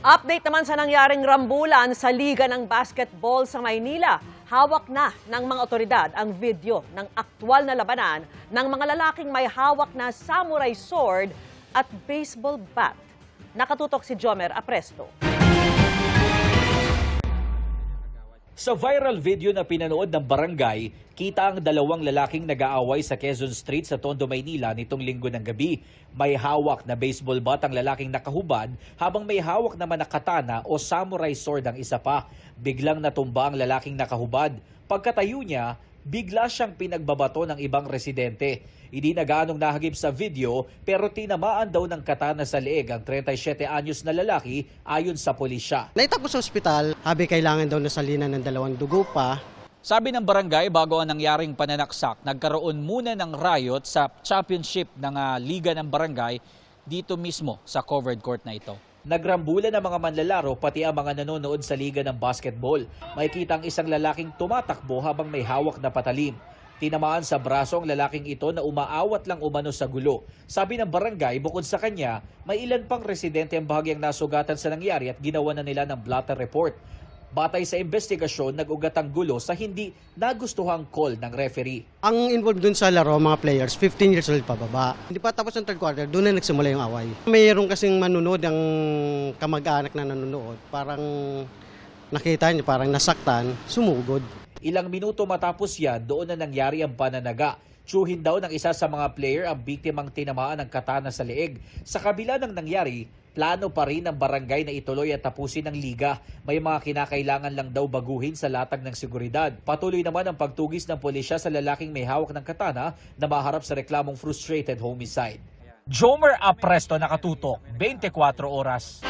Update naman sa nangyaring rambulan sa Liga ng Basketball sa Maynila. Hawak na ng mga otoridad ang video ng aktwal na labanan ng mga lalaking may hawak na samurai sword at baseball bat. Nakatutok si Jomer Apresto. Sa viral video na pinanood ng barangay, kita ang dalawang lalaking nag-aaway sa Quezon Street sa Tondo, Maynila nitong linggo ng gabi. May hawak na baseball bat ang lalaking nakahubad habang may hawak naman na katana o samurai sword ang isa pa. Biglang natumba ang lalaking nakahubad. Pagkatayo niya, bigla siyang pinagbabato ng ibang residente. Hindi na gaanong nahagip sa video pero tinamaan daw ng katana sa leeg ang 37 anyos na lalaki ayon sa pulisya. Naitapos sa ospital, habi kailangan daw nasalinan ng 2 dugo pa. Sabi ng barangay, bago ang nangyaring pananaksak, nagkaroon muna ng riot sa championship ng Liga ng Barangay dito mismo sa covered court na ito. Nagrambulan ang mga manlalaro pati ang mga nanonood sa Liga ng Basketball. Makikita ang isang lalaking tumatakbo habang may hawak na patalim. Tinamaan sa braso ang lalaking ito na umaawat lang umano sa gulo. Sabi ng barangay, bukod sa kanya, may ilan pang residente ang bahagyang nasugatan sa nangyari at ginawa na nila ng blotter report. Batay sa investigasyon, nag-ugat ang gulo sa hindi nagustuhang call ng referee. Ang involved dun sa laro, mga players, 15 years old pababa. Hindi pa tapos ang third quarter, doon na nagsimula yung away. Mayroon kasing manunood, ang kamag-anak na nanonood, parang nakita niya, parang nasaktan, sumugod. Ilang minuto matapos yan, doon na nangyari ang pananaga. Tsuhin daw ng isa sa mga player ang biktimang tinamaan ng katana sa leeg. Sa kabila ng nangyari, plano pa rin ng barangay na ituloy at tapusin ang liga. May mga kinakailangan lang daw baguhin sa latag ng seguridad. Patuloy naman ang pagtugis ng pulisya sa lalaking may hawak ng katana na maharap sa reklamong frustrated homicide. Jomer Apresto, nakatutok, 24 oras.